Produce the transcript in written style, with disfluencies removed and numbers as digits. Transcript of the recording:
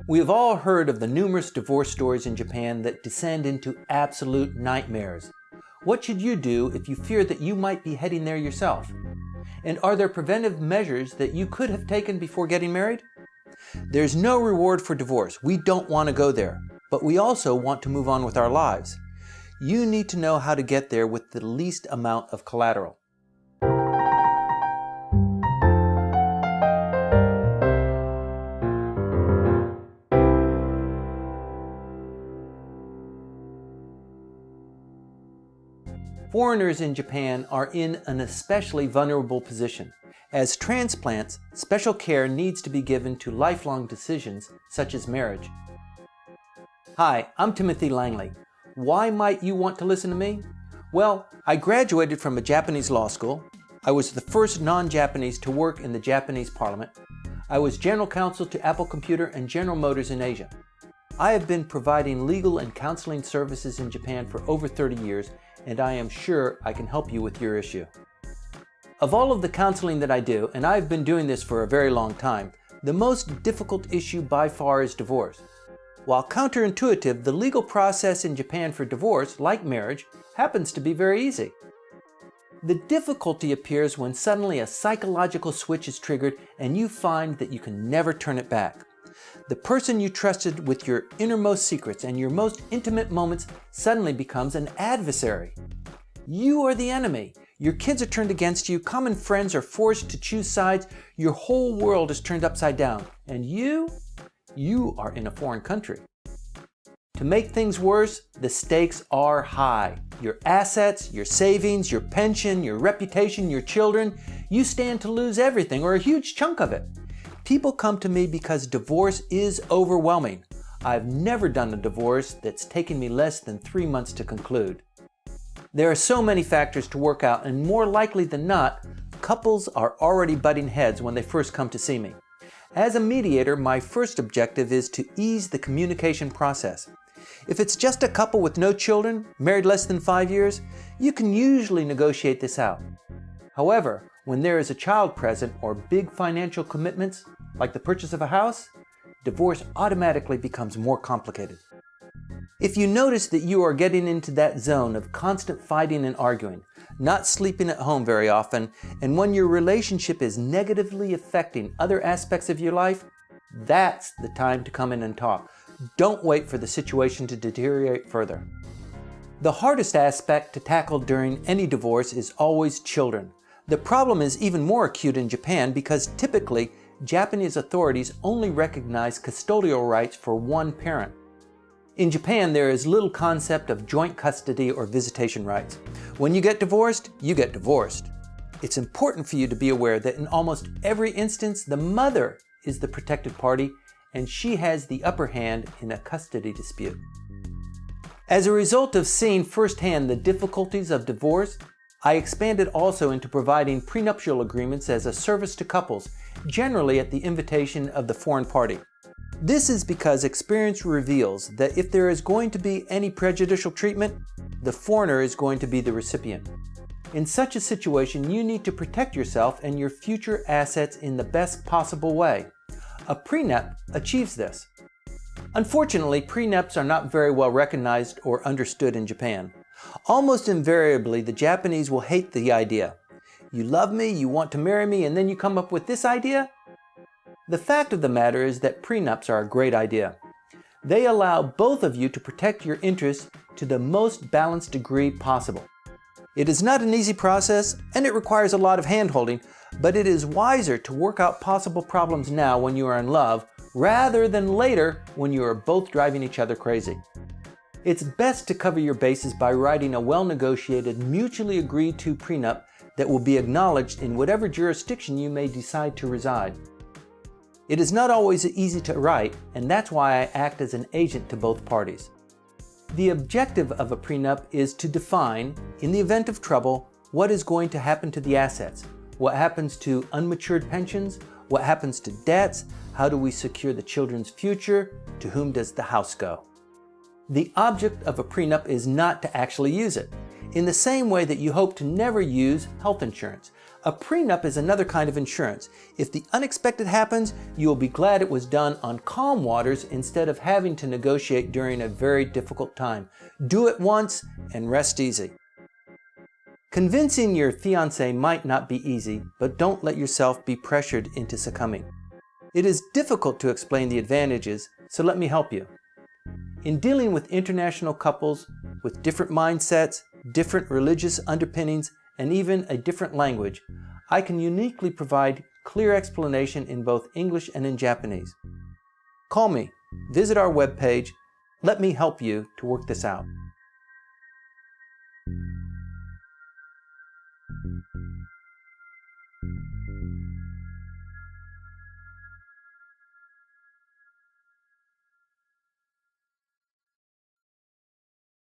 We have all heard of the numerous divorce stories in Japan that descend into absolute nightmares. What should you do if you fear that you might be heading there yourself? And are there preventive measures that you could have taken before getting married? There's no reward for divorce. We don't want to go there, but we also want to move on with our lives. You need to know how to get there with the least amount of collateral. Foreigners in Japan are in an especially vulnerable position. As transplants, special care needs to be given to lifelong decisions such as marriage. Hi, I'm Timothy Langley. Why might you want to listen to me? Well, I graduated from a Japanese law school. I was the first non-Japanese to work in the Japanese parliament. I was general counsel to Apple Computer and General Motors in Asia. I have been providing legal and counseling services in Japan for over 30 years, and I am sure I can help you with your issue. Of all of the counseling that I do, and I've been doing this for a very long time, the most difficult issue by far is divorce. While counterintuitive, the legal process in Japan for divorce, like marriage, happens to be very easy. The difficulty appears when suddenly a psychological switch is triggered and you find that you can never turn it back. The person you trusted with your innermost secrets and your most intimate moments suddenly becomes an adversary. You are the enemy. Your kids are turned against you, common friends are forced to choose sides, your whole world is turned upside down, and you are in a foreign country. To make things worse, the stakes are high. Your assets, your savings, your pension, your reputation, your children, you stand to lose everything or a huge chunk of it. People come to me because divorce is overwhelming. I've never done a divorce that's taken me less than 3 months to conclude. There are so many factors to work out, and more likely than not, couples are already butting heads when they first come to see me. As a mediator, my first objective is to ease the communication process. If it's just a couple with no children, married less than 5 years, you can usually negotiate this out. However, when there is a child present or big financial commitments, like the purchase of a house, divorce automatically becomes more complicated. If you notice that you are getting into that zone of constant fighting and arguing, not sleeping at home very often, and when your relationship is negatively affecting other aspects of your life, that's the time to come in and talk. Don't wait for the situation to deteriorate further. The hardest aspect to tackle during any divorce is always children. The problem is even more acute in Japan because typically Japanese authorities only recognize custodial rights for one parent. In Japan, there is little concept of joint custody or visitation rights. When you get divorced, you get divorced. It's important for you to be aware that in almost every instance, the mother is the protected party and she has the upper hand in a custody dispute. As a result of seeing firsthand the difficulties of divorce, I expanded also into providing prenuptial agreements as a service to couples, generally at the invitation of the foreign party. This is because experience reveals that if there is going to be any prejudicial treatment, the foreigner is going to be the recipient. In such a situation, you need to protect yourself and your future assets in the best possible way. A prenup achieves this. Unfortunately, prenups are not very well recognized or understood in Japan. Almost invariably, the Japanese will hate the idea. You love me, you want to marry me, and then you come up with this idea? The fact of the matter is that prenups are a great idea. They allow both of you to protect your interests to the most balanced degree possible. It is not an easy process, and it requires a lot of hand-holding, but it is wiser to work out possible problems now when you are in love, rather than later when you are both driving each other crazy. It's best to cover your bases by writing a well-negotiated, mutually agreed-to prenup that will be acknowledged in whatever jurisdiction you may decide to reside. It is not always easy to write, and that's why I act as an agent to both parties. The objective of a prenup is to define, in the event of trouble, what is going to happen to the assets, what happens to unmatured pensions, what happens to debts, how do we secure the children's future, to whom does the house go. The object of a prenup is not to actually use it, in the same way that you hope to never use health insurance. A prenup is another kind of insurance. If the unexpected happens, you will be glad it was done on calm waters instead of having to negotiate during a very difficult time. Do it once and rest easy. Convincing your fiancé might not be easy, but don't let yourself be pressured into succumbing. It is difficult to explain the advantages, so let me help you. In dealing with international couples with different mindsets, different religious underpinnings, and even a different language, I can uniquely provide clear explanation in both English and in Japanese. Call me, visit our webpage, let me help you to work this out.